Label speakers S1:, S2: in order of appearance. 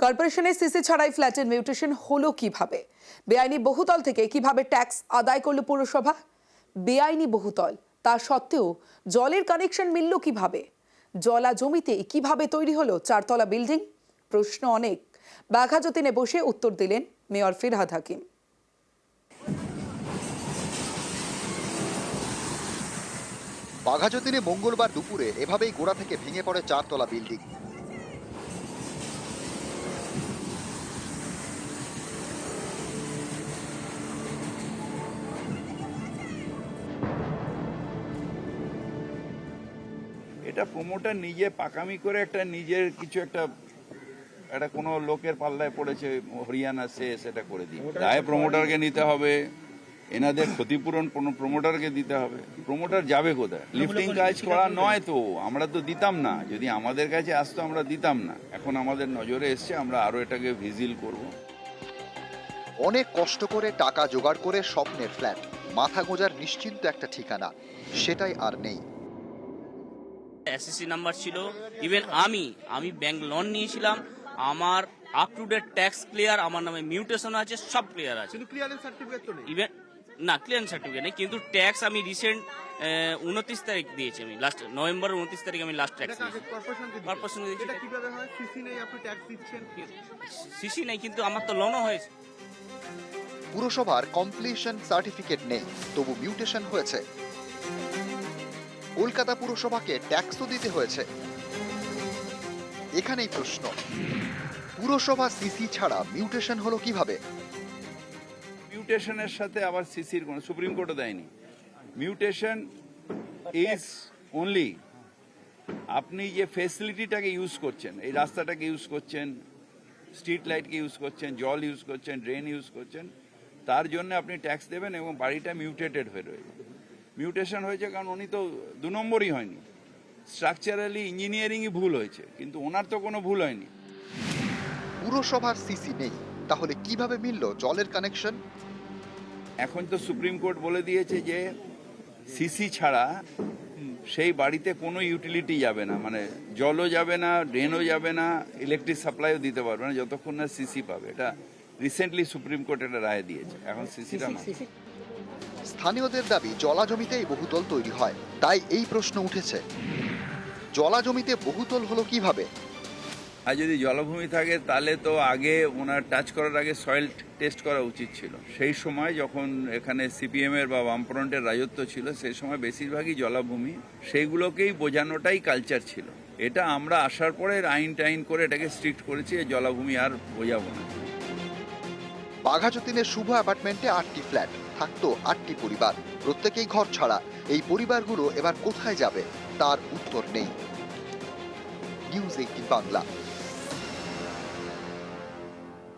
S1: কর্পোরেশনের সিসি ছাড়াই ফ্ল্যাটের মিউটেশন হলো কিভাবে? বেআইনি বহুতল থেকে কিভাবে ট্যাক্স আদায় করলো পুরসভা? বেআইনি বহুতল, তা সত্ত্বেও জলের কানেকশন মিলল কিভাবে? জলা জমিতে কিভাবে তৈরি হলো চারতলা বিল্ডিং? প্রশ্ন অনেক। বাঘাযতীনে বসে উত্তর দিলেন মেয়র ফিরহাদ হাকিম।
S2: বাঘাযতীনে মঙ্গলবার দুপুরে এভাবেই গোড়া থেকে ভেঙে পড়ে চারতলা বিল্ডিং।
S3: এটা প্রমোটার নিজে পাকামি করে একটা নিজের কিছু একটা কোনো লোকের পাল্লায় পড়েছে, হরিয়ানা সে সেটা করে দিই। দায় প্রমোটারকে নিতে হবে, এনাদের ক্ষতিপূরণ প্রমোটারকে দিতে হবে। প্রমোটার যাবে কোথায়? লিফটিং কাজ করা নয় তো, আমরা তো দিতাম না। যদি আমাদের কাছে আসতো আমরা দিতাম না। এখন আমাদের নজরে এসছে, আমরা আরো এটাকে ভিজিল করব।
S2: অনেক কষ্ট করে টাকা জোগাড় করে স্বপ্নের ফ্ল্যাট, মাথা গোঁজার নিশ্চিন্ত একটা ঠিকানা, সেটাই আর নেই।
S4: এসএসসি নাম্বার ছিল, ইভেন আমি ব্যাংক লোন নিয়েছিলাম, আমার up to date tax clear, আমার নামে মিউটেশন আছে, সব ক্লিয়ার আছে।
S5: কিন্তু ক্লিয়ারেন্স সার্টিফিকেট তো নেই।
S4: ইভেন না, ক্লিয়ারেন্স সার্টিফিকেট নেই, কিন্তু ট্যাক্স আমি রিসেন্ট 29 তারিখ দিয়েছি। আমি লাস্ট নভেম্বর 29 তারিখ আমি লাস্ট ট্যাক্স দিয়েছি। কর্পোরেশন দিয়েছি।
S5: এটা কিভাবে হয়? সিসি নেই, আপনি ট্যাক্স দিচ্ছেন।
S4: সিসি নেই, কিন্তু আমার তো লোনও হয়েছে।
S2: পুরসভার কমপ্লিশন সার্টিফিকেট নেই, তবু মিউটেশন হয়েছে। কলকাতা পুরসভাকে ট্যাক্সও দিতে হয়েছে। এখানেই প্রশ্ন, পুরসভা সিসি ছাড়া মিউটেশন হলো কিভাবে?
S3: মিউটেশনের সাথে আবার সিসির কোনো, সুপ্রিম কোর্টও দেয়নি। মিউটেশন ইজ অনলি আপনি যে ফেসিলিটিটাকে ইউজ করছেন, এই রাস্তাটাকে ইউজ করছেন, স্ট্রিট লাইটকে ইউজ করছেন, জল ইউজ করছেন, ড্রেন ইউজ করছেন, তার জন্য আপনি ট্যাক্স দেবেন এবং বাড়িটা মিউটেটেড হয়ে রয়েছে। মিউটেশন হয়েছে কারণ উনি তো 2 নম্বরই হয়নি, স্ট্রাকচারালি ইঞ্জিনিয়ারিংই ভুল হয়েছে, কিন্তু ওনার তো কোনো ভুল হয়নি।
S2: পুরসভার সিসি নেই, তাহলে কিভাবে মিলল জলের কানেকশন?
S3: এখন তো সুপ্রিম কোর্ট বলে দিয়েছে যে সিসি ছাড়া সেই বাড়িতে কোনো ইউটিলিটি যাবে না, মানে জলও যাবে না, ড্রেনও যাবে না, ইলেকট্রিক সাপ্লাইও দিতে পারবে না যতক্ষণ না সিসি পাবে। এটা রিসেন্টলি সুপ্রিম কোর্ট একটা রায় দিয়েছে। এখন সিসিটা না।
S2: স্থানীয়দের দাবি জলা জমিতেই বহুতল তৈরি হয়, তাই এই প্রশ্ন উঠেছে, জলা জমিতে বহুতল হলো কিভাবে?
S3: আর যদি জলাভূমি থাকে তাহলে তো আগে ওনার টাচ করার আগে সয়েল টেস্ট করা উচিত ছিল। সেই সময় যখন এখানে সিপিএম এর বা বামফ্রন্টের রাজত্ব ছিল, সেই সময় বেশিরভাগই জলাভূমি, সেইগুলোকেই বোঝানোটাই কালচার ছিল। এটা আমরা আসার পরে আইন টাইন করে এটাকে স্ট্রিক্ট করেছি, জলাভূমি আর বোঝাবো না।
S2: বাঘাযতীনের শুভ অ্যাপার্টমেন্টে 8টি ফ্ল্যাট, থাকতো 8টি পরিবার, প্রত্যেকেই ঘর ছাড়া। এই পরিবারগুলো এবার কোথায় যাবে তার উত্তর নেই। নিউজ 18 বাংলা।